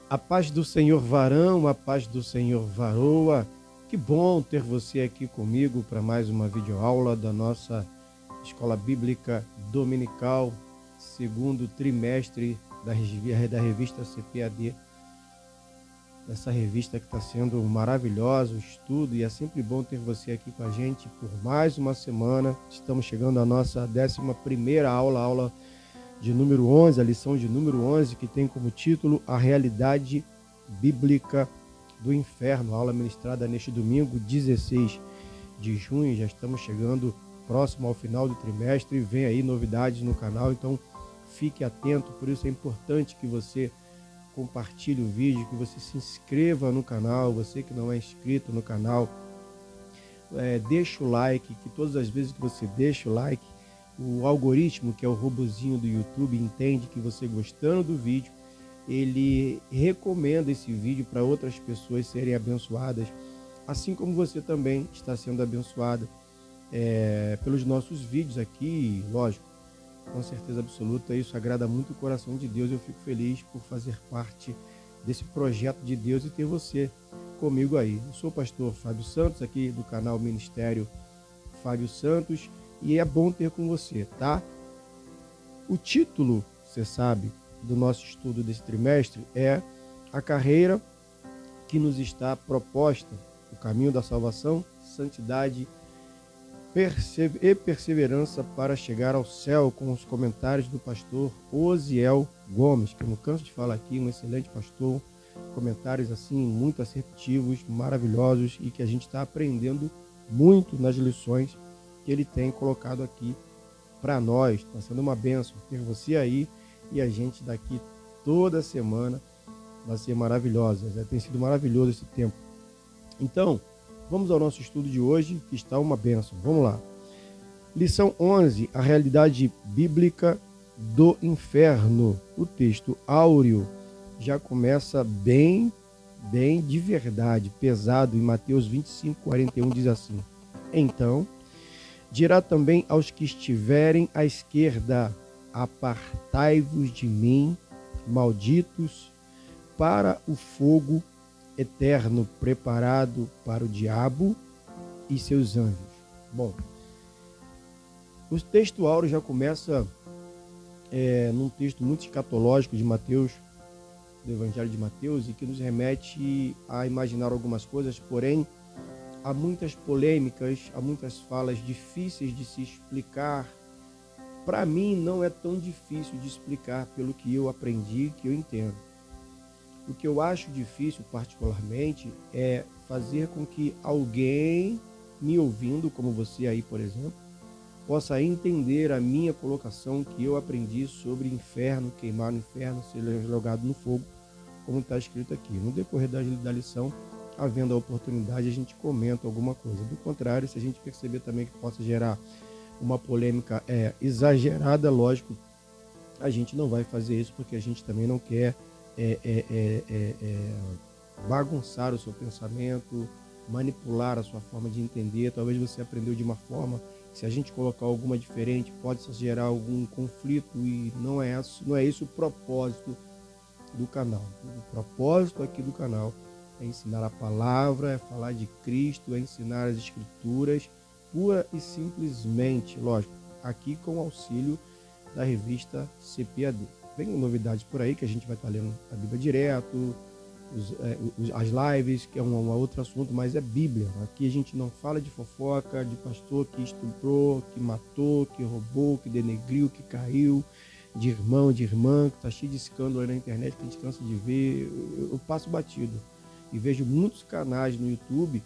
A paz do Senhor varão, a paz do Senhor varoa. Que bom ter você aqui comigo para mais uma videoaula da nossa Escola Bíblica Dominical, segundo trimestre da revista CPAD. Essa revista que está sendo maravilhosa, o estudo, e é sempre bom ter você aqui com a gente por mais uma semana. Estamos chegando à nossa 11ª aula de número 11, a lição de número 11, que tem como título A Realidade Bíblica do Inferno, aula ministrada neste domingo, 16 de junho. Já estamos chegando próximo ao final do trimestre, vem aí novidades no canal, então fique atento. Por isso é importante que você compartilhe o vídeo, que você se inscreva no canal. Você que não é inscrito no canal, deixa o like, que todas as vezes que você deixa o like, o algoritmo, que é o robozinho do YouTube, entende que você gostando do vídeo, ele recomenda esse vídeo para outras pessoas serem abençoadas, assim como você também está sendo abençoada pelos nossos vídeos aqui. Lógico, com certeza absoluta, isso agrada muito o coração de Deus. Eu fico feliz por fazer parte desse projeto de Deus e ter você comigo aí. Eu sou o pastor Fábio Santos, aqui do canal Ministério Fábio Santos, e é bom ter com você, tá? O título, você sabe, do nosso estudo desse trimestre é A Carreira que nos está proposta, o caminho da salvação, santidade e perseverança para chegar ao céu, com os comentários do pastor Osiel Gomes, que eu não canso de falar aqui, um excelente pastor, comentários assim muito assertivos, maravilhosos, e que a gente está aprendendo muito nas lições que ele tem colocado aqui para nós. Está sendo uma bênção ter você aí, e a gente daqui toda semana vai ser maravilhosa. Já tem sido maravilhoso esse tempo. Então, vamos ao nosso estudo de hoje, que está uma bênção. Vamos lá. Lição 11, a realidade bíblica do inferno. O texto áureo já começa bem de verdade, pesado. Em Mateus 25:41 diz assim: Então dirá também aos que estiverem à esquerda: apartai-vos de mim, malditos, para o fogo eterno preparado para o diabo e seus anjos. Bom, o texto áureo já começa num texto muito escatológico de Mateus, do Evangelho de Mateus, e que nos remete a imaginar algumas coisas, porém há muitas polêmicas, há muitas falas difíceis de se explicar. Para mim não é tão difícil de explicar pelo que eu aprendi, que eu entendo. O que eu acho difícil particularmente é fazer com que alguém me ouvindo, como você aí, por exemplo, possa entender a minha colocação, que eu aprendi sobre inferno, queimar no inferno, ser jogado no fogo, como está escrito aqui. No decorrer da lição, havendo a oportunidade, a gente comenta alguma coisa. Do contrário, se a gente perceber também que possa gerar uma polêmica exagerada, lógico, a gente não vai fazer isso, porque a gente também não quer bagunçar o seu pensamento, manipular a sua forma de entender. Talvez você aprendeu de uma forma, se a gente colocar alguma diferente, pode gerar algum conflito, e não é esse o propósito do canal. O propósito aqui do canal é ensinar a palavra, é falar de Cristo, é ensinar as Escrituras, pura e simplesmente, lógico, aqui com o auxílio da revista CPAD. Vem novidades por aí, que a gente vai estar lendo a Bíblia direto, as lives, que é um outro assunto, mas é Bíblia. Aqui a gente não fala de fofoca, de pastor que estuprou, que matou, que roubou, que denegriu, que caiu, de irmão, de irmã, que está cheio de escândalo aí na internet que a gente cansa de ver. Eu passo batido e vejo muitos canais no YouTube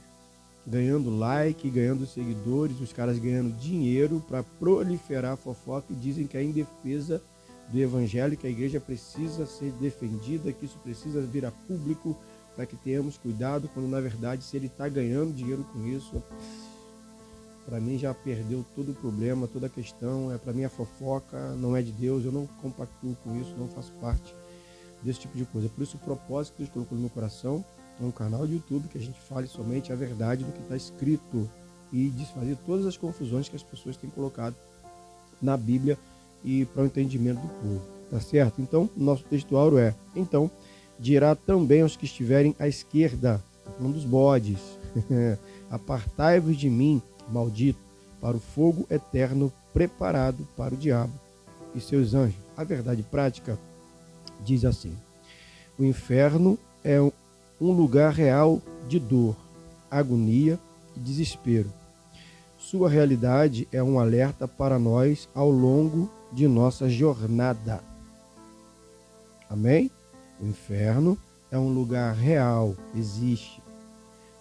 ganhando like, ganhando seguidores, os caras ganhando dinheiro para proliferar fofoca, e dizem que é em defesa do evangelho, que a igreja precisa ser defendida, que isso precisa vir a público, para que tenhamos cuidado, quando na verdade, se ele está ganhando dinheiro com isso, para mim já perdeu todo o problema, toda a questão. Para mim a fofoca não é de Deus, eu não compactuo com isso, não faço parte desse tipo de coisa. Por isso o propósito que Deus colocou no meu coração é um canal de YouTube que a gente fale somente a verdade do que está escrito, e desfazer todas as confusões que as pessoas têm colocado na Bíblia e para o entendimento do povo, tá certo? Então, nosso texto áureo é: então dirá também aos que estiverem à esquerda, falando dos bodes, apartai-vos de mim, maldito, para o fogo eterno preparado para o diabo e seus anjos. A verdade prática diz assim: o inferno é um lugar real de dor, agonia e desespero. Sua realidade é um alerta para nós ao longo de nossa jornada. Amém? O inferno é um lugar real, existe.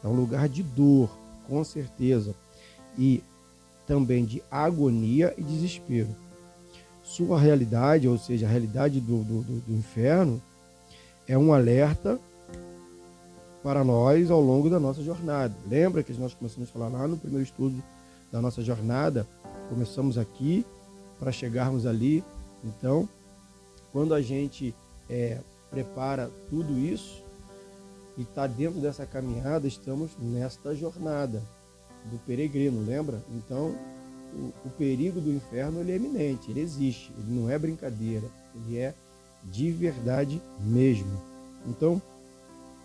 É um lugar de dor, com certeza, e também de agonia e desespero. Sua realidade, ou seja, a realidade do inferno, é um alerta para nós ao longo da nossa jornada. Lembra que nós começamos a falar lá no primeiro estudo da nossa jornada? Começamos aqui para chegarmos ali. Então, quando a gente prepara tudo isso e está dentro dessa caminhada, estamos nesta jornada do peregrino, lembra? Então, o perigo do inferno ele é iminente, ele existe, ele não é brincadeira, ele é de verdade mesmo. Então,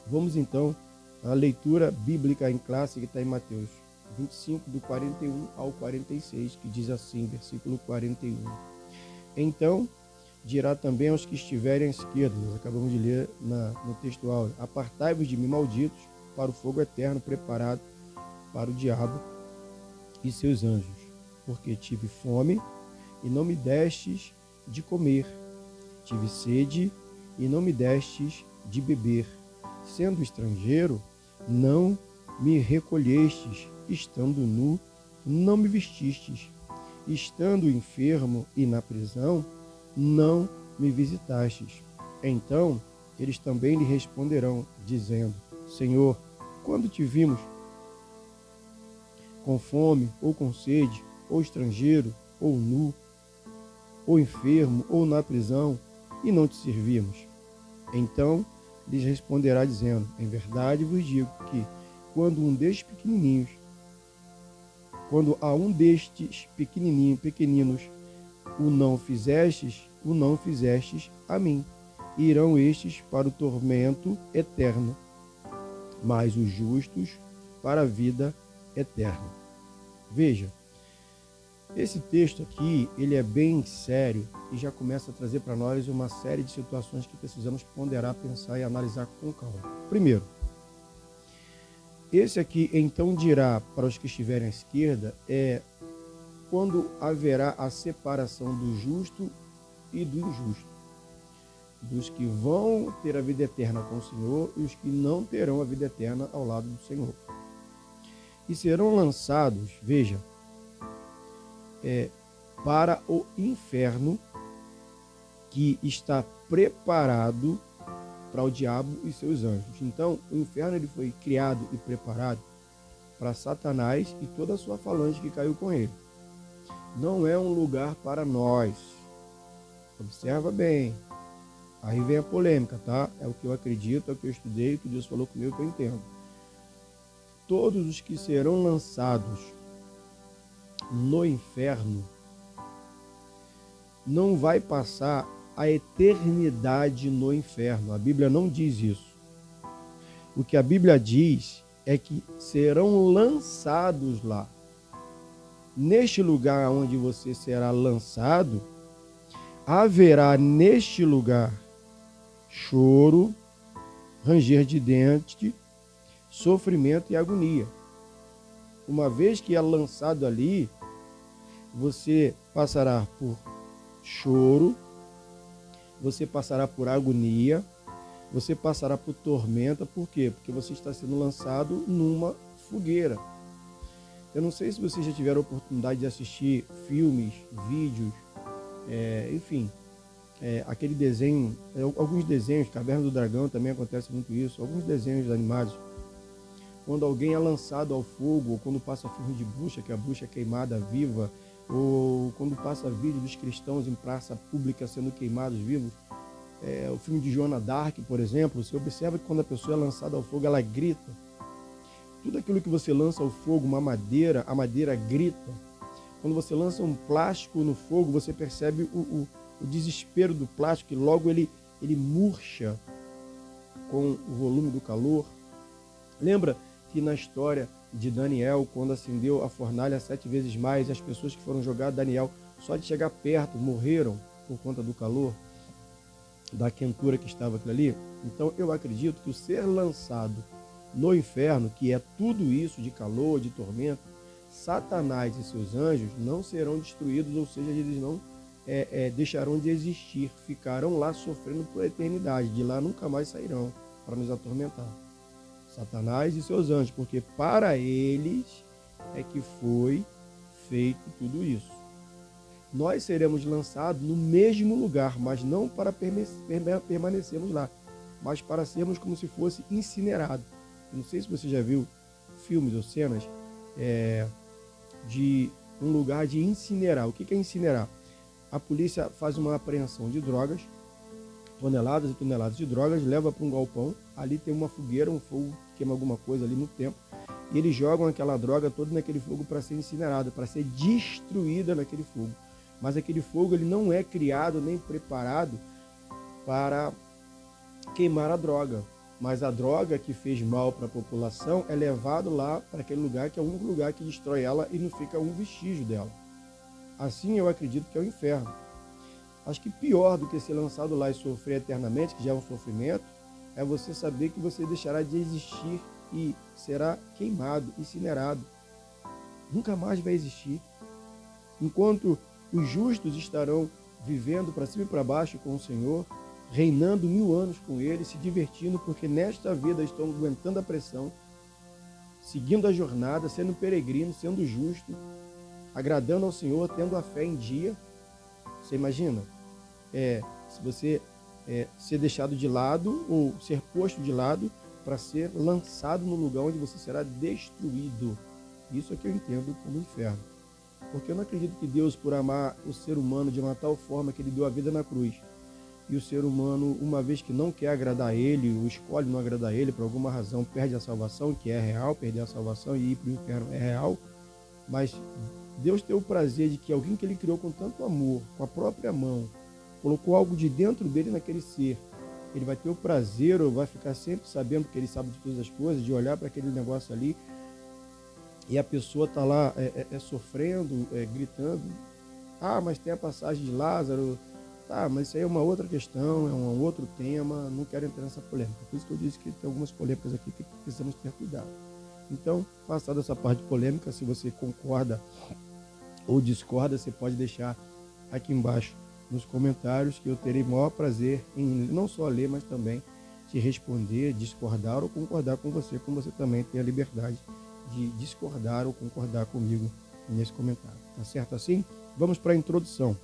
vamos então à leitura bíblica em classe que está em Mateus 25, do 41 ao 46, que diz assim, versículo 41. Então, dirá também aos que estiverem à esquerda, nós acabamos de ler no texto áureo, apartai-vos de mim, malditos, para o fogo eterno preparado para o diabo e seus anjos, porque tive fome e não me destes de comer, tive sede e não me destes de beber, sendo estrangeiro, não me recolhestes, estando nu, não me vestistes, estando enfermo e na prisão, não me visitastes. Então eles também lhe responderão, dizendo, Senhor, quando te vimos com fome, ou com sede, ou estrangeiro, ou nu, ou enfermo, ou na prisão, e não te servimos? Então lhes responderá, dizendo, em verdade vos digo que, quando a um destes pequeninos, o não fizestes a mim. Irão estes para o tormento eterno, mas os justos para a vida eterna. Veja, esse texto aqui, ele é bem sério e já começa a trazer para nós uma série de situações que precisamos ponderar, pensar e analisar com calma. Primeiro, esse aqui, então dirá para os que estiverem à esquerda, é quando haverá a separação do justo e do injusto, dos que vão ter a vida eterna com o Senhor e os que não terão a vida eterna ao lado do Senhor. E serão lançados, veja, para o inferno, que está preparado para o diabo e seus anjos. Então, o inferno ele foi criado e preparado para Satanás e toda a sua falange que caiu com ele. Não é um lugar para nós. Observa bem. Aí vem a polêmica, tá? É o que eu acredito, é o que eu estudei, o que Deus falou comigo, que eu entendo. Todos os que serão lançados no inferno não vai passar a eternidade no inferno. A Bíblia não diz isso. O que a Bíblia diz é que serão lançados lá. Neste lugar onde você será lançado, haverá neste lugar choro, ranger de dente, sofrimento e agonia. Uma vez que é lançado ali, você passará por choro, você passará por agonia, você passará por tormenta. Por quê? Porque você está sendo lançado numa fogueira. Eu não sei se vocês já tiveram a oportunidade de assistir filmes, vídeos, enfim, aquele desenho, alguns desenhos, Caverna do Dragão também acontece muito isso, alguns desenhos animados, quando alguém é lançado ao fogo, ou quando passa filme de bruxa, que a bruxa é queimada viva, ou quando passa vídeo dos cristãos em praça pública sendo queimados vivos, o filme de Joana d'Arc, por exemplo, você observa que quando a pessoa é lançada ao fogo, ela grita. Tudo aquilo que você lança ao fogo, uma madeira, a madeira grita. Quando você lança um plástico no fogo, você percebe o desespero do plástico, e logo ele murcha. com o volume do calor. Lembra que na história de Daniel, quando acendeu a fornalha 7 vezes mais, as pessoas que foram jogar Daniel, só de chegar perto, morreram por conta do calor, da quentura que estava aquilo ali? Então eu acredito que o ser lançado no inferno, que é tudo isso de calor, de tormento, Satanás e seus anjos não serão destruídos, ou seja, eles não deixarão de existir, ficarão lá sofrendo por eternidade, de lá nunca mais sairão para nos atormentar. Satanás e seus anjos, porque para eles é que foi feito tudo isso. Nós seremos lançados no mesmo lugar, mas não para permanecermos lá, mas para sermos como se fosse incinerados. Eu não sei se você já viu filmes ou cenas de um lugar de incinerar. O que é incinerar? A polícia faz uma apreensão de drogas, toneladas e toneladas de drogas, leva para um galpão, ali tem uma fogueira, um fogo que queima alguma coisa ali no tempo, e eles jogam aquela droga toda naquele fogo para ser incinerada, para ser destruída naquele fogo. Mas aquele fogo ele não é criado nem preparado para queimar a droga, mas a droga que fez mal para a população é levada lá para aquele lugar que é o único lugar que destrói ela e não fica um vestígio dela. Assim eu acredito que é o inferno. Acho que pior do que ser lançado lá e sofrer eternamente, que já é um sofrimento, é você saber que você deixará de existir e será queimado, incinerado. Nunca mais vai existir. Enquanto os justos estarão vivendo para cima e para baixo com o Senhor, reinando 1000 anos com Ele, se divertindo, porque nesta vida estão aguentando a pressão, seguindo a jornada, sendo peregrino, sendo justo, agradando ao Senhor, tendo a fé em dia. Você imagina? Se você ser deixado de lado ou ser posto de lado para ser lançado no lugar onde você será destruído. Isso é que eu entendo como inferno. Porque eu não acredito que Deus, por amar o ser humano de uma tal forma que ele deu a vida na cruz, e o ser humano, uma vez que não quer agradar a ele, ou escolhe não agradar a ele, por alguma razão, perde a salvação, que é real, perder a salvação e ir para o inferno é real, mas Deus tem o prazer de que alguém que ele criou com tanto amor, com a própria mão, colocou algo de dentro dele naquele ser, ele vai ter o prazer, ou vai ficar sempre sabendo que ele sabe de todas as coisas, de olhar para aquele negócio ali, e a pessoa está lá sofrendo, gritando, mas tem a passagem de Lázaro, mas isso aí é uma outra questão, é um outro tema, não quero entrar nessa polêmica. Por isso que eu disse que tem algumas polêmicas aqui que precisamos ter cuidado. Então, passada essa parte polêmica, se você concorda ou discorda, você pode deixar aqui embaixo nos comentários, que eu terei maior prazer em não só ler, mas também te responder, discordar ou concordar com você, como você também tem a liberdade de discordar ou concordar comigo nesse comentário. Tá certo assim? Vamos para a introdução.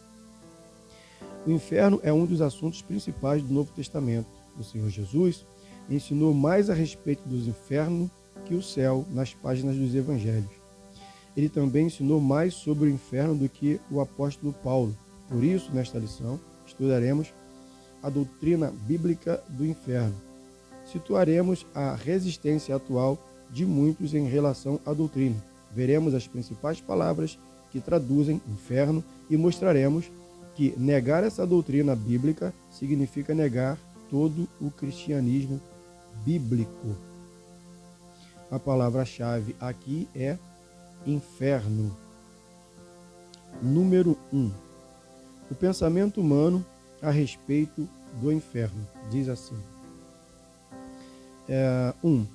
O inferno é um dos assuntos principais do Novo Testamento. O Senhor Jesus ensinou mais a respeito dos infernos que o céu nas páginas dos evangelhos. Ele também ensinou mais sobre o inferno do que o apóstolo Paulo. Por isso, nesta lição, estudaremos a doutrina bíblica do inferno. Situaremos a resistência atual de muitos em relação à doutrina. Veremos as principais palavras que traduzem inferno e mostraremos que negar essa doutrina bíblica significa negar todo o cristianismo bíblico. A palavra-chave aqui é inferno. Número 1. O pensamento humano a respeito do inferno. Diz assim. 1.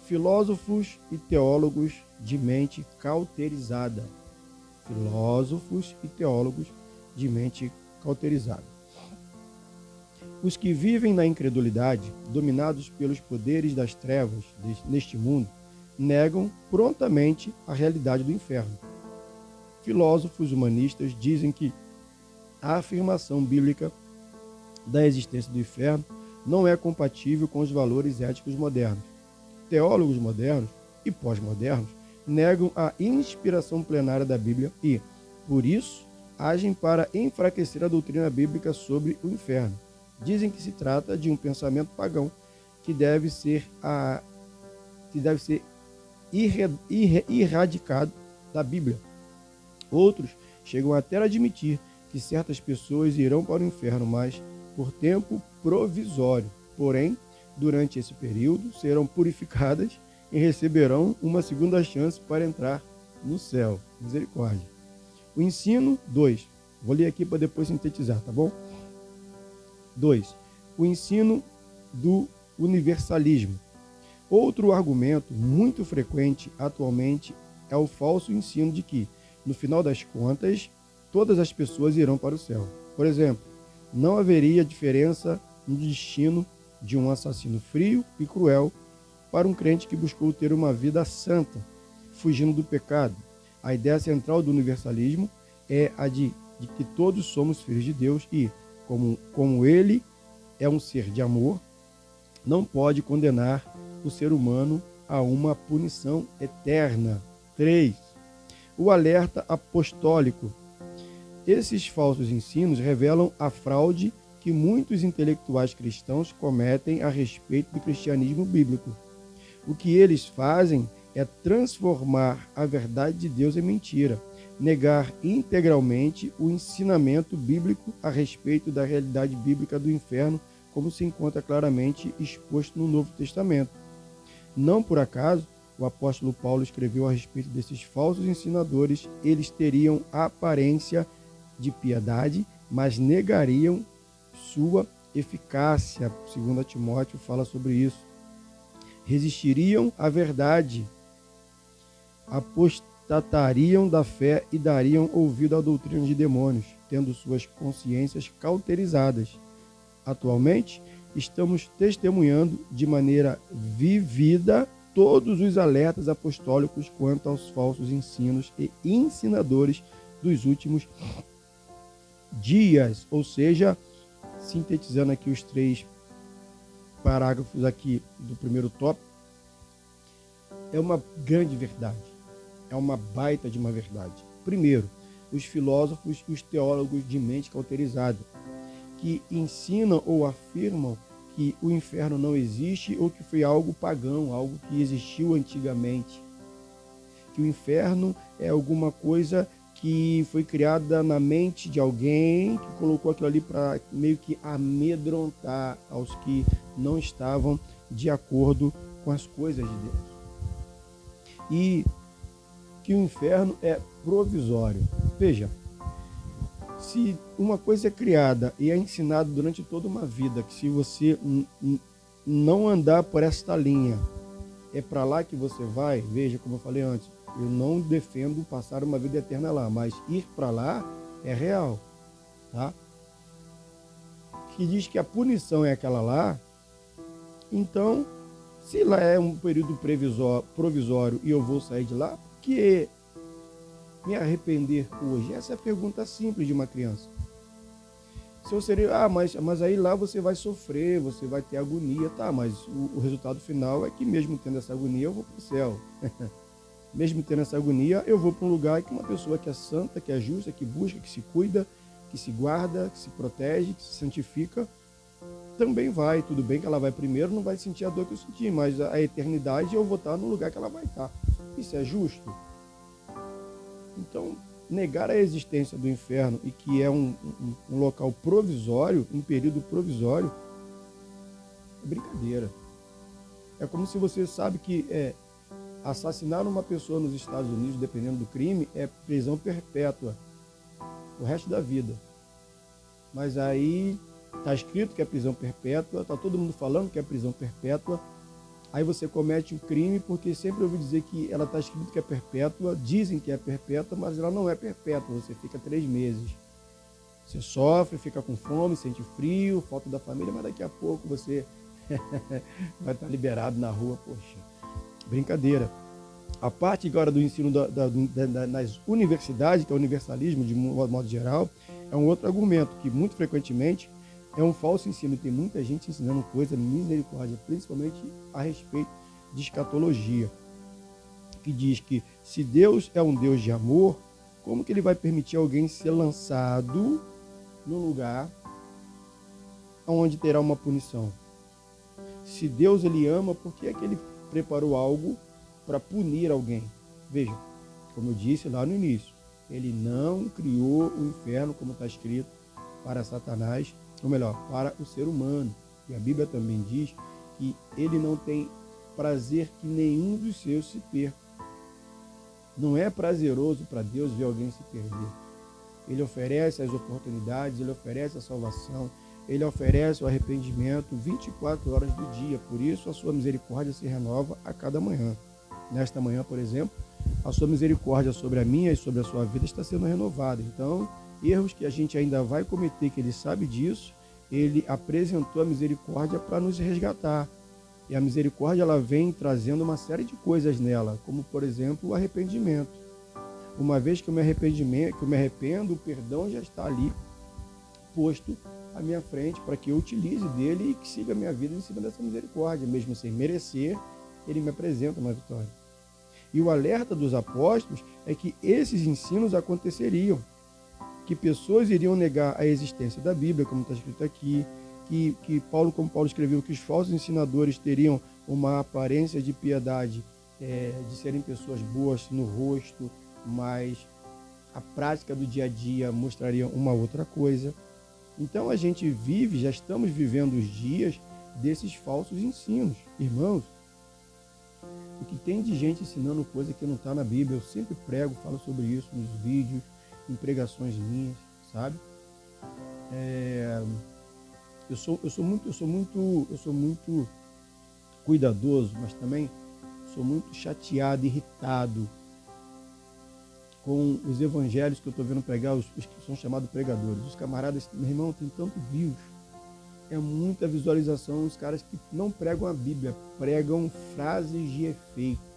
Filósofos e teólogos de mente cauterizada. Filósofos e teólogos de mente cauterizada. Os que vivem na incredulidade, dominados pelos poderes das trevas neste mundo, negam prontamente a realidade do inferno. Filósofos humanistas dizem que a afirmação bíblica da existência do inferno não é compatível com os valores éticos modernos. Teólogos modernos e pós-modernos negam a inspiração plenária da Bíblia e, por isso, agem para enfraquecer a doutrina bíblica sobre o inferno. Dizem que se trata de um pensamento pagão que deve ser erradicado da Bíblia. Outros chegam até a admitir que certas pessoas irão para o inferno, mas por tempo provisório. Porém, durante esse período, serão purificadas e receberão uma segunda chance para entrar no céu. Misericórdia. O ensino, 2. Vou ler aqui para depois sintetizar, tá bom? 2. O ensino do universalismo. Outro argumento muito frequente atualmente é o falso ensino de que, no final das contas, todas as pessoas irão para o céu. Por exemplo, não haveria diferença no destino de um assassino frio e cruel para um crente que buscou ter uma vida santa, fugindo do pecado. A ideia central do universalismo é a de que todos somos filhos de Deus e, como ele é um ser de amor, não pode condenar o ser humano a uma punição eterna. 3. O alerta apostólico. Esses falsos ensinos revelam a fraude que muitos intelectuais cristãos cometem a respeito do cristianismo bíblico. O que eles fazem é transformar a verdade de Deus em mentira, negar integralmente o ensinamento bíblico a respeito da realidade bíblica do inferno, como se encontra claramente exposto no Novo Testamento. Não por acaso, o apóstolo Paulo escreveu a respeito desses falsos ensinadores. Eles teriam a aparência de piedade, mas negariam sua eficácia. 2 Timóteo fala sobre isso. Resistiriam à verdade, apostatariam da fé e dariam ouvido à doutrina de demônios, tendo suas consciências cauterizadas. Atualmente, estamos testemunhando de maneira vivida todos os alertas apostólicos quanto aos falsos ensinos e ensinadores dos últimos dias. Ou seja, sintetizando aqui os 3 parágrafos aqui do primeiro tópico, é uma grande verdade, é uma baita de uma verdade. Primeiro, os filósofos e os teólogos de mente cauterizada, que ensinam ou afirmam que o inferno não existe ou que foi algo pagão, algo que existiu antigamente. Que o inferno é alguma coisa que foi criada na mente de alguém que colocou aquilo ali para meio que amedrontar aos que não estavam de acordo com as coisas de Deus. E que o inferno é provisório. Veja, se uma coisa é criada e é ensinada durante toda uma vida, que se você não andar por esta linha, é para lá que você vai, veja, como eu falei antes, eu não defendo passar uma vida eterna lá, mas ir para lá é real, tá? Que diz que a punição é aquela lá, então, se lá é um período provisório e eu vou sair de lá, por que me arrepender hoje? Essa é a pergunta simples de uma criança. Se eu seria, mas aí lá você vai sofrer, você vai ter agonia, tá, mas o resultado final é que mesmo tendo essa agonia, eu vou para o céu. Mesmo tendo essa agonia, eu vou para um lugar que uma pessoa que é santa, que é justa, que busca, que se cuida, que se guarda, que se protege, que se santifica, também vai. Tudo bem que ela vai primeiro, não vai sentir a dor que eu senti, mas a eternidade eu vou estar no lugar que ela vai estar. Isso é justo? Então, negar a existência do inferno e que é um local provisório, um período provisório, é brincadeira. É como se você sabe que assassinar uma pessoa nos Estados Unidos, dependendo do crime, é prisão perpétua o resto da vida. Mas aí está escrito que é prisão perpétua, está todo mundo falando que é prisão perpétua. Aí você comete um crime porque sempre ouvi dizer que ela está escrito que é perpétua, dizem que é perpétua, mas ela não é perpétua, você fica 3 meses. Você sofre, fica com fome, sente frio, falta da família, mas daqui a pouco você vai estar liberado na rua, poxa. Brincadeira. A parte agora do ensino nas universidades, que é o universalismo de modo geral, é um outro argumento que muito frequentemente é um falso ensino. Tem muita gente ensinando coisa, misericórdia, principalmente a respeito de escatologia, que diz que se Deus é um Deus de amor, como que ele vai permitir alguém ser lançado num lugar onde terá uma punição? Se Deus ele ama, por que é que ele preparou algo para punir alguém? Veja, como eu disse lá no início, ele não criou o inferno, como está escrito, para Satanás, ou melhor, para o ser humano. E a Bíblia também diz que ele não tem prazer que nenhum dos seus se perca. Não é prazeroso para Deus ver alguém se perder. Ele oferece as oportunidades, ele oferece a salvação, ele oferece o arrependimento 24 horas do dia. Por isso, a sua misericórdia se renova a cada manhã. Nesta manhã, por exemplo, a sua misericórdia sobre a minha e sobre a sua vida está sendo renovada. Então, erros que a gente ainda vai cometer, que ele sabe disso, ele apresentou a misericórdia para nos resgatar. E a misericórdia, ela vem trazendo uma série de coisas nela, como, por exemplo, o arrependimento. Uma vez que eu me arrependo, o perdão já está ali posto à minha frente para que eu utilize dele e que siga a minha vida em cima dessa misericórdia. Mesmo sem merecer, ele me apresenta uma vitória. E o alerta dos apóstolos é que esses ensinos aconteceriam, que pessoas iriam negar a existência da Bíblia, como está escrito aqui, que Paulo, como Paulo escreveu, que os falsos ensinadores teriam uma aparência de piedade, de serem pessoas boas no rosto, mas a prática do dia a dia mostraria uma outra coisa. Então a gente vive, já estamos vivendo os dias desses falsos ensinos. Irmãos, o que tem de gente ensinando coisa que não está na Bíblia, eu sempre prego, falo sobre isso nos vídeos, em pregações minhas, sabe? Eu sou muito cuidadoso, mas também sou muito chateado, irritado com os evangelhos que eu estou vendo pregar, os que são chamados pregadores. Os camaradas, meu irmão, tem tanto views, é muita visualização. Os caras que não pregam a Bíblia, pregam frases de efeito.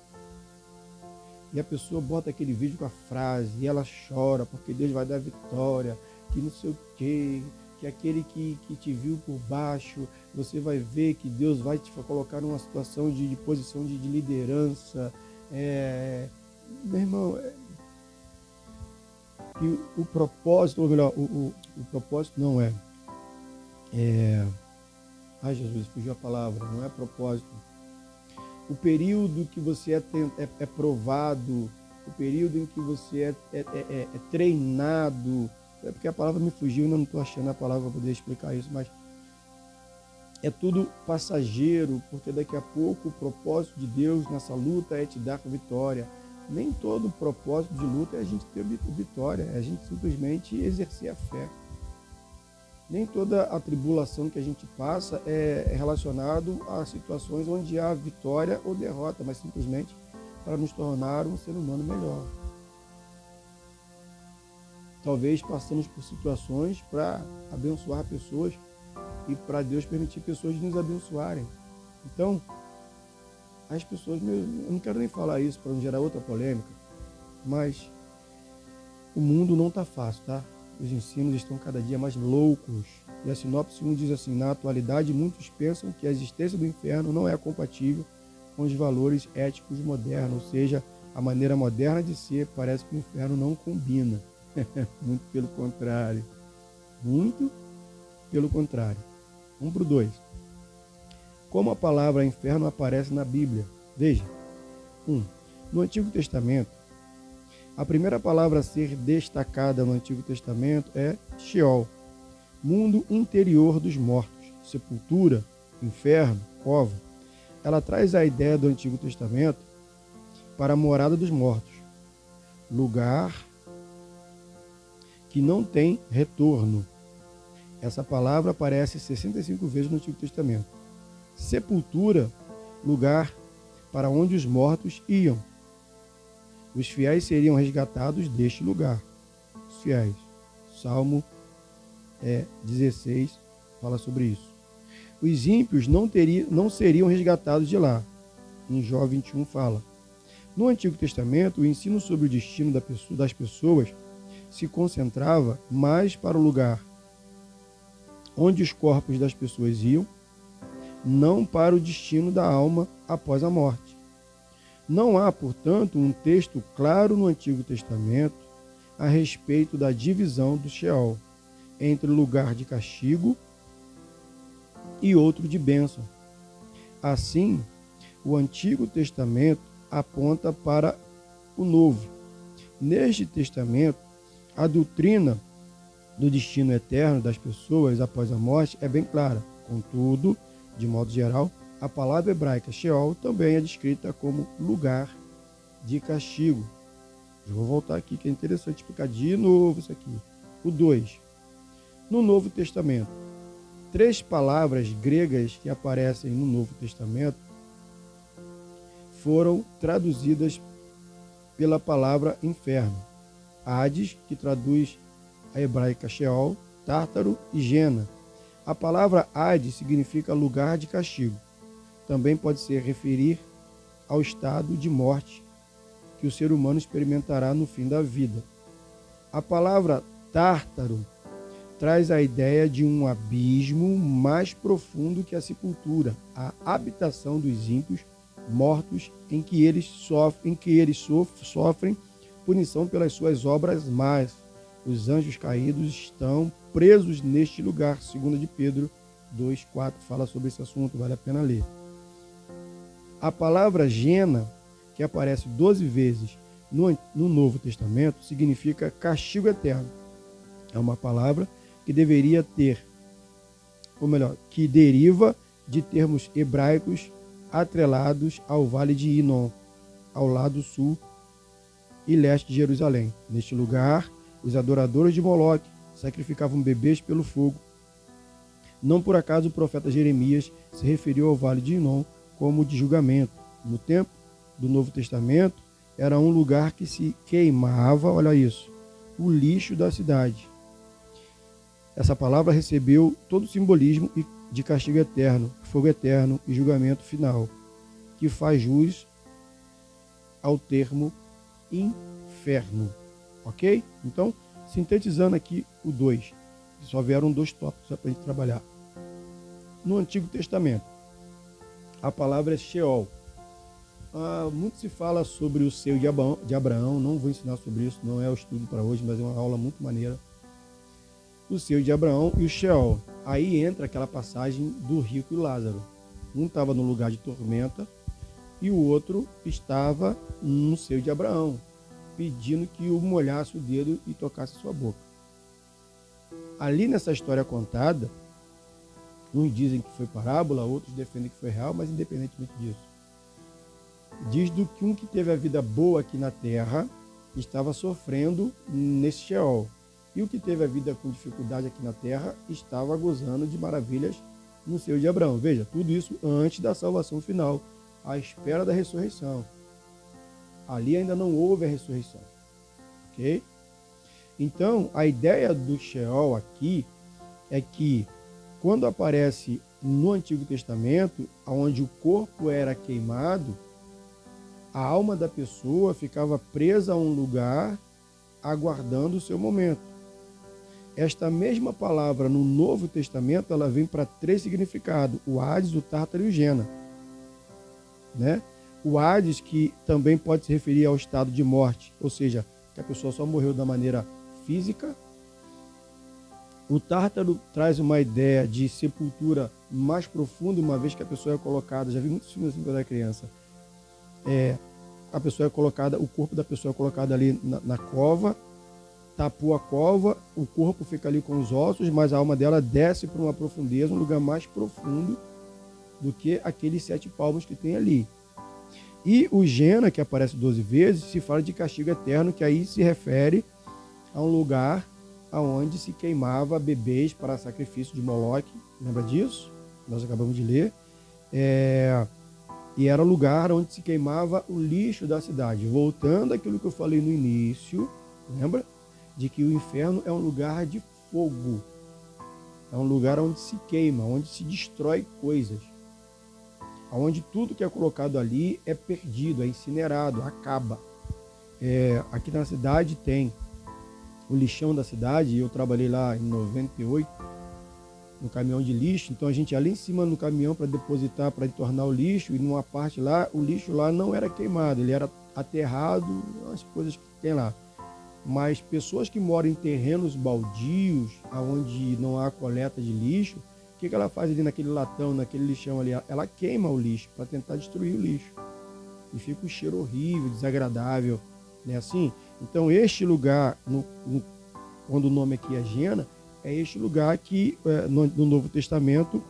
E a pessoa bota aquele vídeo com a frase e ela chora porque Deus vai dar vitória, que não sei o quê, que aquele que te viu por baixo, você vai ver que Deus vai te colocar numa situação de posição de liderança. Meu irmão, e o propósito, ou melhor, o propósito não ai Jesus, fugiu a palavra, não é propósito. O período que você é provado, o período em que você é treinado, é porque a palavra me fugiu, ainda não estou achando a palavra para poder explicar isso, mas é tudo passageiro, porque daqui a pouco o propósito de Deus nessa luta é te dar vitória. Nem todo propósito de luta é a gente ter vitória, é a gente simplesmente exercer a fé. Nem toda a tribulação que a gente passa é relacionado a situações onde há vitória ou derrota, mas simplesmente para nos tornar um ser humano melhor. Talvez passamos por situações para abençoar pessoas e para Deus permitir pessoas nos abençoarem. Então, as pessoas, eu não quero nem falar isso para não gerar outra polêmica, mas o mundo não está fácil, tá? Os ensinos estão cada dia mais loucos. E a sinopse 1 diz assim: na atualidade, muitos pensam que a existência do inferno não é compatível com os valores éticos modernos, ou seja, a maneira moderna de ser. Parece que o inferno não combina. Muito pelo contrário. Muito pelo contrário. Vamos para o 2. Como a palavra inferno aparece na Bíblia? Veja. 1. No Antigo Testamento, a primeira palavra a ser destacada no Antigo Testamento é Sheol, mundo interior dos mortos, sepultura, inferno, cova. Ela traz a ideia do Antigo Testamento para a morada dos mortos, lugar que não tem retorno. Essa palavra aparece 65 vezes no Antigo Testamento. Sepultura, lugar para onde os mortos iam. Os fiéis seriam resgatados deste lugar. Os fiéis. Salmo 16 fala sobre isso. Os ímpios não seriam resgatados de lá. Em Jó 21 fala. No Antigo Testamento, o ensino sobre o destino das pessoas se concentrava mais para o lugar onde os corpos das pessoas iam, não para o destino da alma após a morte. Não há, portanto, um texto claro no Antigo Testamento a respeito da divisão do Sheol entre lugar de castigo e outro de bênção. Assim, o Antigo Testamento aponta para o Novo. Neste testamento, a doutrina do destino eterno das pessoas após a morte é bem clara. Contudo, de modo geral, A palavra hebraica Sheol também é descrita como lugar de castigo. Eu vou voltar aqui, que é interessante explicar de novo isso aqui. O 2. No Novo Testamento, 3 palavras gregas que aparecem no Novo Testamento foram traduzidas pela palavra inferno. Hades, que traduz a hebraica Sheol, Tártaro e Gena. A palavra Hades significa lugar de castigo. Também pode se referir ao estado de morte que o ser humano experimentará no fim da vida. A palavra Tártaro traz a ideia de um abismo mais profundo que a sepultura, a habitação dos ímpios mortos em que eles sofrem punição pelas suas obras más. Os anjos caídos estão presos neste lugar. 2 de Pedro 2,4 fala sobre esse assunto, vale a pena ler. A palavra Gena, que aparece 12 vezes no Novo Testamento, significa castigo eterno. É uma palavra que deveria ter, ou melhor, que deriva de termos hebraicos atrelados ao Vale de Inom, ao lado sul e leste de Jerusalém. Neste lugar, os adoradores de Moloque sacrificavam bebês pelo fogo. Não por acaso o profeta Jeremias se referiu ao Vale de Inom como de julgamento. No tempo do Novo Testamento, era um lugar que se queimava, olha isso, o lixo da cidade. Essa palavra recebeu todo o simbolismo de castigo eterno, fogo eterno e julgamento final, que faz jus ao termo inferno. Ok? Então, sintetizando aqui o 2, só vieram 2 tópicos para a gente trabalhar. No Antigo Testamento, a palavra é Sheol. Muito se fala sobre o seio de Abraão, não vou ensinar sobre isso, não é o estudo para hoje, mas é uma aula muito maneira. O seio de Abraão e o Sheol. Aí entra aquela passagem do rico e Lázaro. Um estava no lugar de tormenta e o outro estava no seio de Abraão, pedindo que o molhasse o dedo e tocasse sua boca. Ali nessa história contada, uns dizem que foi parábola, outros defendem que foi real, mas independentemente disso, diz do que um que teve a vida boa aqui na terra estava sofrendo nesse Sheol. E o que teve a vida com dificuldade aqui na terra estava gozando de maravilhas no seio de Abraão. Veja, tudo isso antes da salvação final, à espera da ressurreição. Ali ainda não houve a ressurreição. Ok? Então, a ideia do Sheol aqui é que quando aparece no Antigo Testamento, onde o corpo era queimado, a alma da pessoa ficava presa a um lugar aguardando o seu momento. Esta mesma palavra no Novo Testamento, ela vem para 3 significados: o Hades, o Tártaro e o Gena. Né? O Hades, que também pode se referir ao estado de morte, ou seja, que a pessoa só morreu da maneira física. O Tártaro traz uma ideia de sepultura mais profunda, uma vez que a pessoa é colocada, já vi muitos filmes assim quando eu era criança, a pessoa é colocada, o corpo da pessoa é colocado ali na cova, tapou a cova, o corpo fica ali com os ossos, mas a alma dela desce para uma profundeza, um lugar mais profundo do que aqueles 7 palmos que tem ali. E o Gena, que aparece 12 vezes, se fala de castigo eterno, que aí se refere a um lugar onde se queimava bebês para sacrifício de Moloque. Lembra disso? Nós acabamos de ler. E era o lugar onde se queimava o lixo da cidade. Voltando àquilo que eu falei no início, lembra? De que o inferno é um lugar de fogo. É um lugar onde se queima, onde se destrói coisas. Onde tudo que é colocado ali é perdido, é incinerado, acaba. Aqui na cidade tem o lixão da cidade, eu trabalhei lá em 98, no caminhão de lixo, então a gente ia ali em cima no caminhão para depositar, para entornar o lixo, e numa parte lá, o lixo lá não era queimado, ele era aterrado, as coisas que tem lá. Mas pessoas que moram em terrenos baldios, onde não há coleta de lixo, o que ela faz ali naquele latão, naquele lixão ali? Ela queima o lixo para tentar destruir o lixo. E fica um cheiro horrível, desagradável, né? Assim? Então este lugar, quando o nome aqui é Gena, é este lugar que no Novo Testamento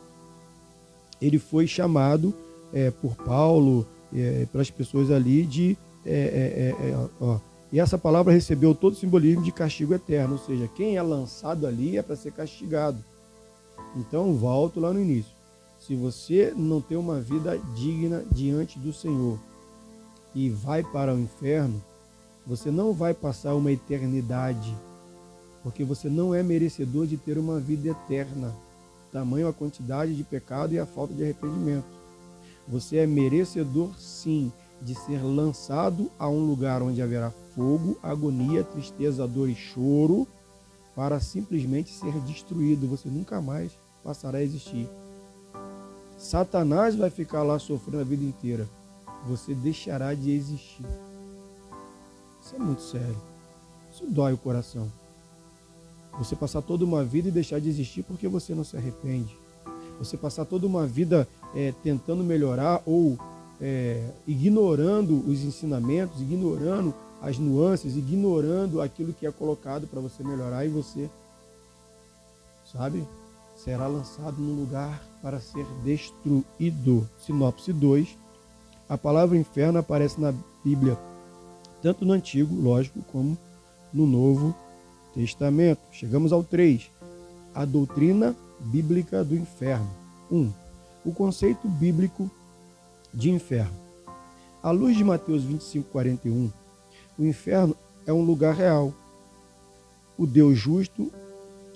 ele foi chamado por Paulo, pelas pessoas ali, e essa palavra recebeu todo o simbolismo de castigo eterno, ou seja, quem é lançado ali é para ser castigado. Então, volto lá no início. Se você não tem uma vida digna diante do Senhor e vai para o inferno, você não vai passar uma eternidade, porque você não é merecedor de ter uma vida eterna, tamanho a quantidade de pecado e a falta de arrependimento. Você é merecedor, sim, de ser lançado a um lugar onde haverá fogo, agonia, tristeza, dor e choro, para simplesmente ser destruído. Você nunca mais passará a existir. Satanás vai ficar lá sofrendo a vida inteira. Você deixará de existir. Isso é muito sério. Isso dói o coração. Você passar toda uma vida e deixar de existir porque você não se arrepende. Você passar toda uma vida tentando melhorar ou ignorando os ensinamentos, ignorando as nuances, ignorando aquilo que é colocado para você melhorar, e você, sabe, será lançado num lugar para ser destruído. Sinopse 2. A palavra inferno aparece na Bíblia, tanto no Antigo, lógico, como no Novo Testamento. Chegamos ao 3. A doutrina bíblica do inferno. 1. O conceito bíblico de inferno. À luz de Mateus 25:41, o inferno é um lugar real. O Deus justo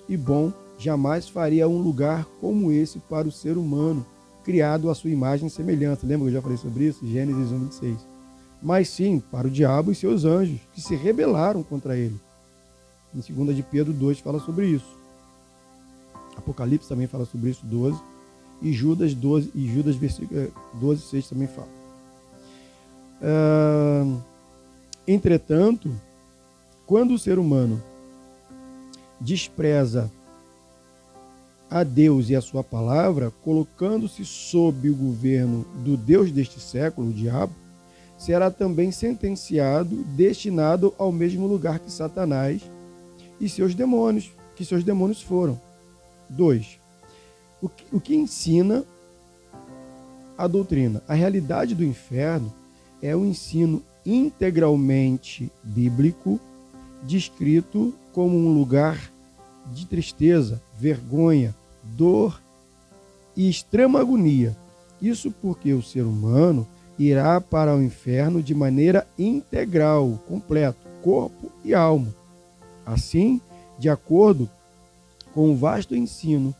e bom jamais faria um lugar como esse para o ser humano, criado à sua imagem e semelhança. Lembra que eu já falei sobre isso? Gênesis 1:26. Mas sim para o diabo e seus anjos, que se rebelaram contra ele. Em 2 de Pedro 2 fala sobre isso. Apocalipse também fala sobre isso, 12. E Judas 12, e Judas versículo 12:6 também fala. Entretanto, quando o ser humano despreza a Deus e a sua palavra, colocando-se sob o governo do Deus deste século, o diabo, será também sentenciado, destinado ao mesmo lugar que Satanás e seus demônios, que seus demônios foram. 2. O que ensina a doutrina? A realidade do inferno é um ensino integralmente bíblico, descrito como um lugar de tristeza, vergonha, dor e extrema agonia. Isso porque o ser humano irá para o inferno de maneira integral, completo, corpo e alma. Assim, de acordo com o vasto ensino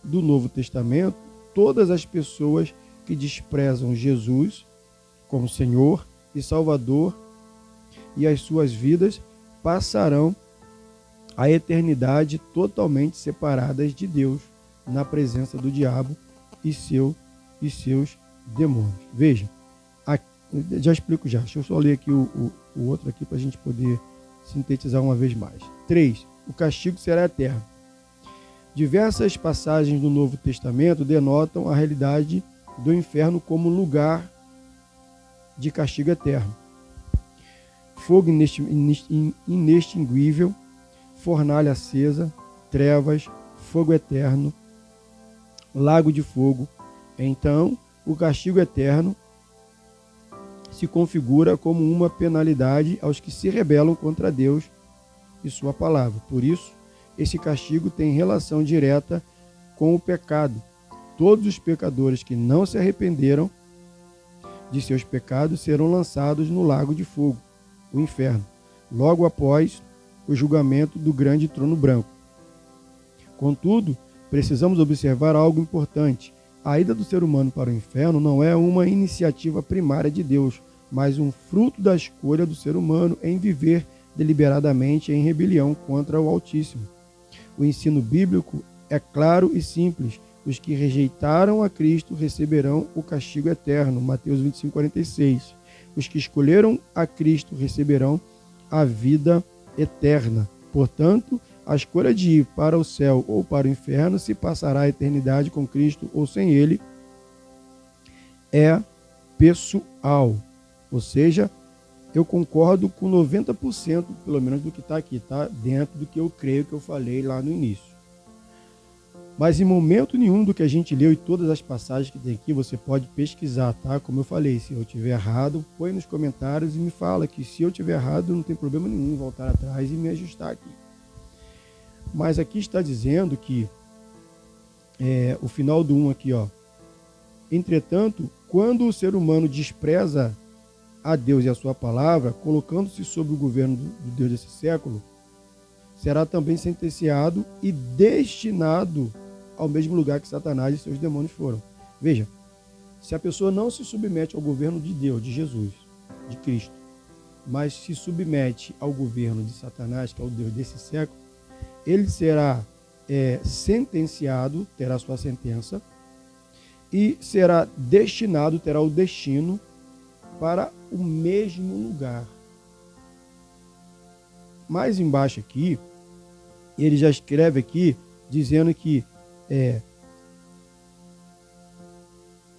do Novo Testamento, todas as pessoas que desprezam Jesus como Senhor e Salvador e as suas vidas passarão a eternidade totalmente separadas de Deus, na presença do diabo e seus demônios. Veja, já explico já. Deixa eu só ler aqui o outro aqui para a gente poder sintetizar uma vez mais. 3. O castigo será eterno. Diversas passagens do Novo Testamento denotam a realidade do inferno como lugar de castigo eterno. Fogo inextinguível, fornalha acesa, trevas, fogo eterno, lago de fogo. Então, o castigo eterno se configura como uma penalidade aos que se rebelam contra Deus e sua palavra. Por isso, esse castigo tem relação direta com o pecado. Todos os pecadores que não se arrependeram de seus pecados serão lançados no lago de fogo, o inferno, logo após o julgamento do grande trono branco. Contudo, precisamos observar algo importante. A ida do ser humano para o inferno não é uma iniciativa primária de Deus, mas um fruto da escolha do ser humano em viver deliberadamente em rebelião contra o Altíssimo. O ensino bíblico é claro e simples. Os que rejeitaram a Cristo receberão o castigo eterno. Mateus 25:46. Os que escolheram a Cristo receberão a vida eterna. Portanto, a escolha de ir para o céu ou para o inferno, se passará a eternidade com Cristo ou sem Ele, é pessoal. Ou seja, eu concordo com 90%, pelo menos, do que está aqui, está dentro do que eu creio que eu falei lá no início. Mas em momento nenhum do que a gente leu e todas as passagens que tem aqui, você pode pesquisar, tá? Como eu falei, se eu tiver errado, põe nos comentários e me fala que se eu tiver errado, não tem problema nenhum em voltar atrás e me ajustar aqui. Mas aqui está dizendo que, o final do 1 aqui, ó. Entretanto, quando o ser humano despreza a Deus e a sua palavra, colocando-se sob o governo do Deus desse século, será também sentenciado e destinado ao mesmo lugar que Satanás e seus demônios foram. Veja, se a pessoa não se submete ao governo de Deus, de Jesus, de Cristo, mas se submete ao governo de Satanás, que é o Deus desse século, ele será sentenciado, terá sua sentença, e será destinado, terá o destino para o mesmo lugar. Mais embaixo aqui, ele já escreve aqui, dizendo que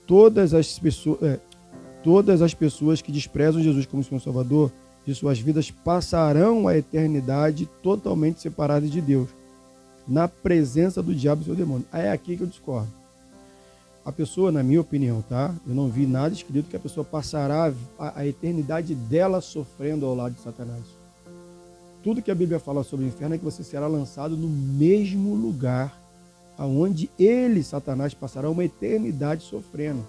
todas as pessoas que desprezam Jesus como seu Salvador de suas vidas passarão a eternidade totalmente separadas de Deus, na presença do diabo e seu demônio. É aqui que eu discordo. A pessoa, na minha opinião, tá? Eu não vi nada escrito que a pessoa passará a eternidade dela sofrendo ao lado de Satanás. Tudo que a Bíblia fala sobre o inferno é que você será lançado no mesmo lugar aonde ele, Satanás, passará uma eternidade sofrendo.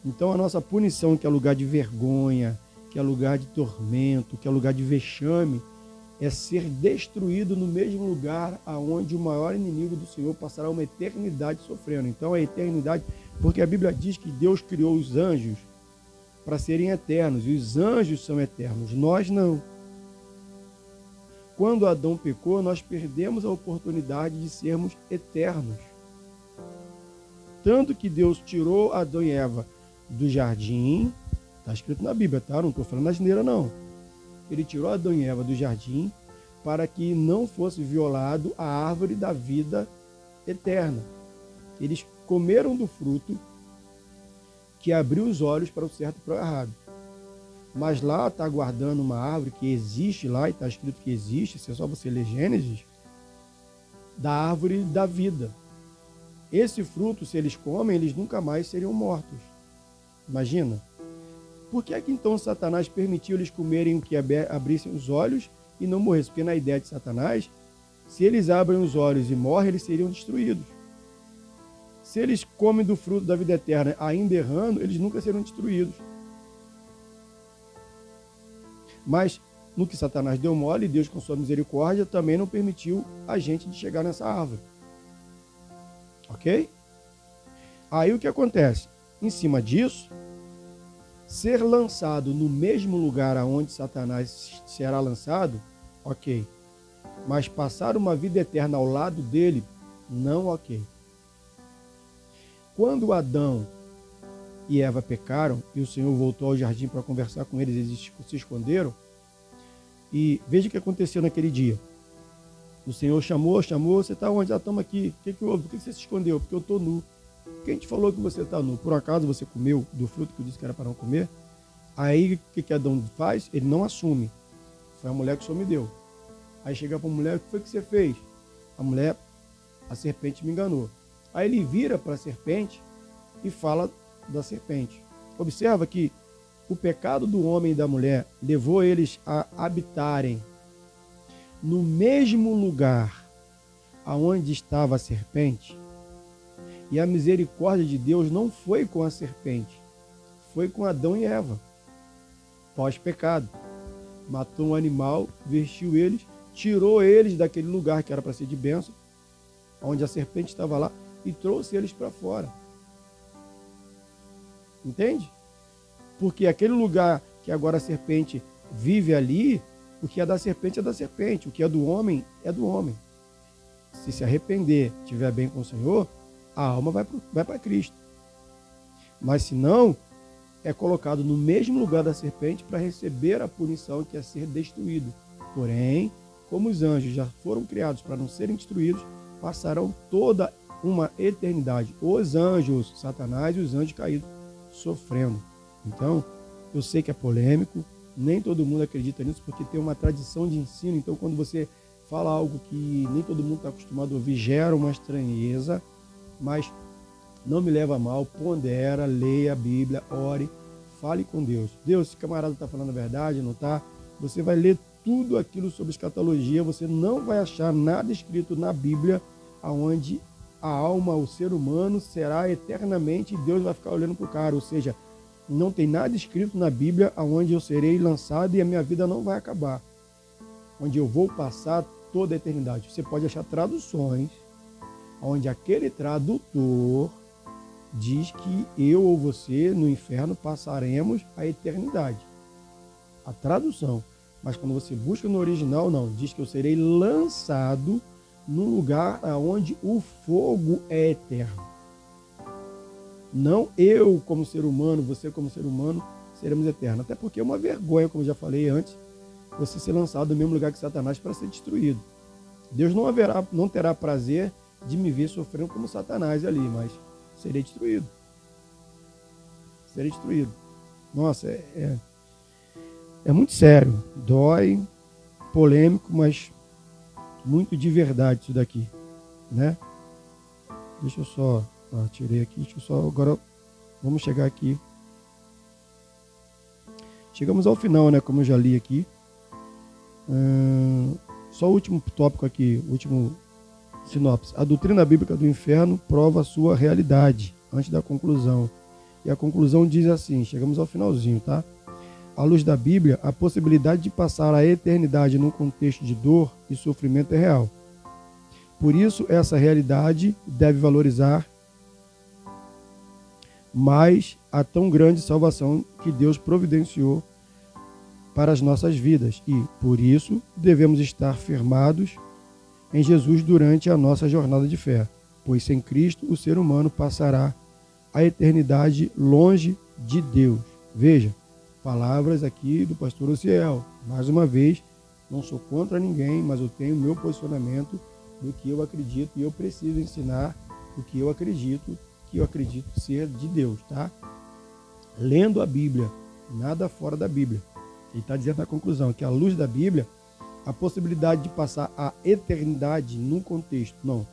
Então a nossa punição, que é lugar de vergonha, que é lugar de tormento, que é lugar de vexame, é ser destruído no mesmo lugar aonde o maior inimigo do Senhor passará uma eternidade sofrendo. Então a eternidade, porque a Bíblia diz que Deus criou os anjos para serem eternos, e os anjos são eternos, nós não. Quando Adão pecou, nós perdemos a oportunidade de sermos eternos. Tanto que Deus tirou Adão e Eva do jardim, está escrito na Bíblia, tá? Não estou falando asneira, não. Ele tirou Adão e Eva do jardim para que não fosse violado a árvore da vida eterna. Eles comeram do fruto que abriu os olhos para o certo e para o errado. Mas lá está guardando uma árvore que existe lá, e está escrito que existe, se é só você ler Gênesis, da árvore da vida. Esse fruto, se eles comem, eles nunca mais seriam mortos. Imagina. Por que é que então Satanás permitiu eles comerem o que abrissem os olhos e não morressem? Porque na ideia de Satanás, se eles abrem os olhos e morrem, eles seriam destruídos. Se eles comem do fruto da vida eterna ainda errando, eles nunca serão destruídos. Mas no que Satanás deu mole, Deus com sua misericórdia também não permitiu a gente de chegar nessa árvore. Ok? Aí o que acontece? Em cima disso, ser lançado no mesmo lugar aonde Satanás será lançado, ok. Mas passar uma vida eterna ao lado dele, não ok. Quando Adão e Eva pecaram, e o Senhor voltou ao jardim para conversar com eles, eles se esconderam, e veja o que aconteceu naquele dia. O Senhor chamou, você está onde? Estamos aqui. O que houve? Por que você se escondeu? Porque eu estou nu. Quem te falou que você está nu? Por acaso você comeu do fruto que eu disse que era para não comer? Aí o que Adão faz? Ele não assume. Foi a mulher que o Senhor me deu. Aí chega para a mulher, o que foi que você fez? A serpente me enganou. Aí ele vira para a serpente e fala da serpente. Observa que o pecado do homem e da mulher levou eles a habitarem no mesmo lugar aonde estava a serpente. E a misericórdia de Deus não foi com a serpente, foi com Adão e Eva, pós-pecado. Matou um animal, vestiu eles, tirou eles daquele lugar que era para ser de bênção, onde a serpente estava lá, e trouxe eles para fora. Entende? Porque aquele lugar que agora a serpente vive ali, o que é da serpente é da serpente, o que é do homem é do homem. Se arrepender, estiver bem com o Senhor, a alma vai para Cristo. Mas se não, é colocado no mesmo lugar da serpente para receber a punição, que é ser destruído. Porém, como os anjos já foram criados para não serem destruídos, passarão toda uma eternidade. Os anjos, Satanás e os anjos caídos, sofrendo. Então, eu sei que é polêmico, nem todo mundo acredita nisso, porque tem uma tradição de ensino. Então, quando você fala algo que nem todo mundo está acostumado a ouvir, gera uma estranheza, mas não me leva a mal, pondera, leia a Bíblia, ore, fale com Deus. Deus, esse camarada está falando a verdade, não está? Você vai ler tudo aquilo sobre escatologia, você não vai achar nada escrito na Bíblia onde a alma, o ser humano, será eternamente e Deus vai ficar olhando para o cara. Ou seja, não tem nada escrito na Bíblia onde eu serei lançado e a minha vida não vai acabar, onde eu vou passar toda a eternidade. Você pode achar traduções onde aquele tradutor diz que eu ou você no inferno passaremos a eternidade. A tradução. Mas quando você busca no original, não. Diz que eu serei lançado num lugar onde o fogo é eterno. Não eu como ser humano, você como ser humano, seremos eternos. Até porque é uma vergonha, como eu já falei antes, você ser lançado no mesmo lugar que Satanás para ser destruído. Deus não terá prazer de me ver sofrendo como Satanás ali, mas serei destruído. Serei destruído. Nossa, é muito sério. Dói, polêmico, mas muito de verdade isso daqui, né? Deixa eu só... tirei aqui, deixa eu só... Agora vamos chegar aqui. Chegamos ao final, né? Como eu já li aqui. Só o último tópico aqui, o último sinopse. A doutrina bíblica do inferno prova a sua realidade, antes da conclusão. E a conclusão diz assim, chegamos ao finalzinho, tá? À luz da Bíblia, a possibilidade de passar a eternidade num contexto de dor e sofrimento é real. Por isso, essa realidade deve valorizar mais a tão grande salvação que Deus providenciou para as nossas vidas. E, por isso, devemos estar firmados em Jesus durante a nossa jornada de fé, pois sem Cristo o ser humano passará a eternidade longe de Deus. Veja, palavras aqui do pastor Ociel. Mais uma vez, não sou contra ninguém, mas eu tenho meu posicionamento do que eu acredito e eu preciso ensinar o que eu acredito ser de Deus, tá? Lendo a Bíblia, nada fora da Bíblia. Ele está dizendo na conclusão que à luz da Bíblia, a possibilidade de passar a eternidade num contexto, não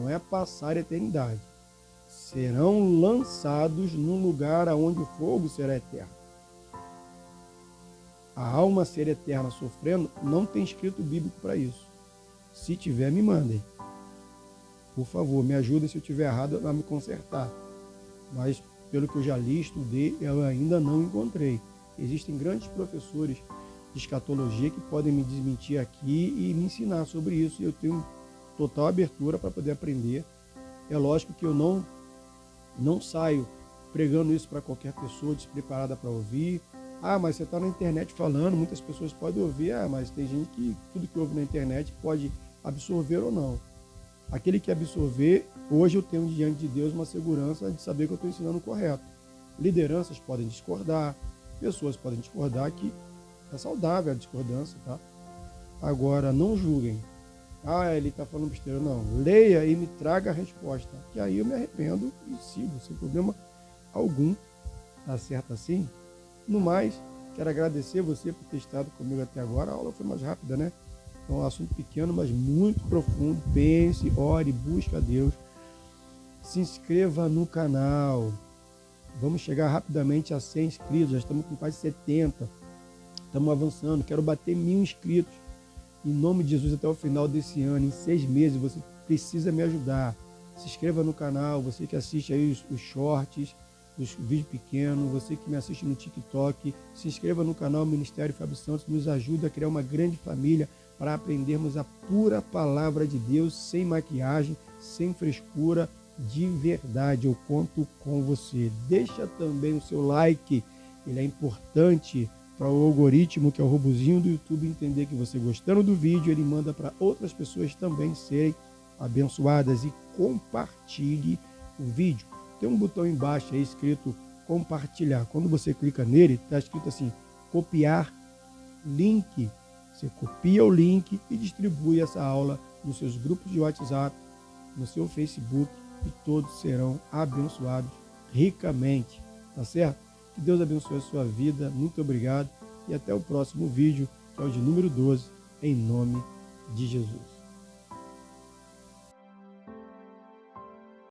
é passar a eternidade. Serão lançados num lugar onde o fogo será eterno. A alma ser eterna sofrendo, não tem escrito bíblico para isso. Se tiver, me mandem. Por favor, me ajudem se eu estiver errado a me consertar. Mas, pelo que eu já li, estudei, eu ainda não encontrei. Existem grandes professores de escatologia que podem me desmentir aqui e me ensinar sobre isso. E eu tenho total abertura para poder aprender. É lógico que eu não saio pregando isso para qualquer pessoa despreparada para ouvir. Mas você está na internet falando, muitas pessoas podem ouvir. Mas tem gente que tudo que ouve na internet pode absorver ou não. Aquele que absorver, hoje eu tenho diante de Deus uma segurança de saber que eu estou ensinando o correto. Lideranças podem discordar, pessoas podem discordar, que é saudável a discordância, tá? Agora, não julguem. Ele está falando besteira. Não, leia e me traga a resposta, que aí eu me arrependo e sigo, sem problema algum. Tá certo assim? No mais, quero agradecer você por ter estado comigo até agora. A aula foi mais rápida, né? É um assunto pequeno, mas muito profundo. Pense, ore, busque a Deus. Se inscreva no canal. Vamos chegar rapidamente a 100 inscritos. Já estamos com quase 70. Estamos avançando. Quero bater 1000 inscritos. Em nome de Jesus, até o final desse ano, em 6 meses, você precisa me ajudar. Se inscreva no canal. Você que assiste aí os shorts, os vídeos pequenos, você que me assiste no TikTok, se inscreva no canal Ministério Fábio Santos. Nos ajuda a criar uma grande família para aprendermos a pura palavra de Deus, sem maquiagem, sem frescura, de verdade. Eu conto com você. Deixa também o seu like, ele é importante para o algoritmo, que é o robozinho do YouTube, entender que você gostando do vídeo, ele manda para outras pessoas também serem abençoadas. E compartilhe o vídeo. Tem um botão embaixo aí escrito compartilhar. Quando você clica nele, está escrito assim, copiar link. Você copia o link e distribui essa aula nos seus grupos de WhatsApp, no seu Facebook, e todos serão abençoados ricamente, tá certo? Que Deus abençoe a sua vida, muito obrigado, e até o próximo vídeo, que é o de número 12, em nome de Jesus.